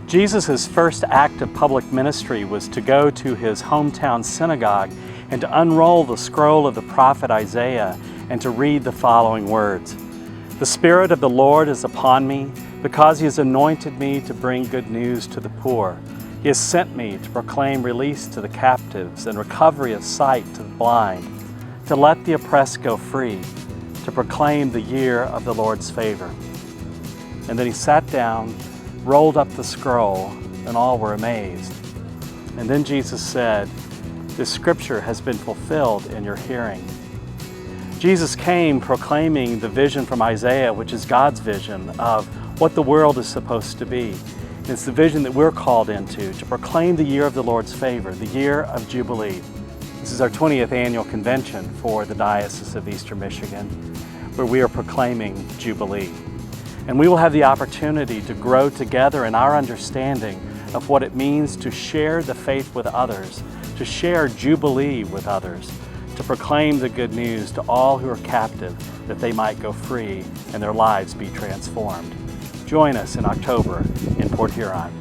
Jesus' first act of public ministry was to go to his hometown synagogue and to unroll the scroll of the prophet Isaiah and to read the following words. "The Spirit of the Lord is upon me, because he has anointed me to bring good news to the poor. He has sent me to proclaim release to the captives and recovery of sight to the blind, to let the oppressed go free, to proclaim the year of the Lord's favor." And then he sat down, rolled up the scroll, and all were amazed. And then Jesus said, "This scripture has been fulfilled in your hearing." Jesus came proclaiming the vision from Isaiah, which is God's vision of what the world is supposed to be. It's the vision that we're called into, to proclaim the year of the Lord's favor, the year of Jubilee. This is our 20th annual convention for the Diocese of Eastern Michigan, where we are proclaiming Jubilee. And we will have the opportunity to grow together in our understanding of what it means to share the faith with others, to share Jubilee with others, to proclaim the good news to all who are captive, that they might go free and their lives be transformed. Join us in October in Port Huron.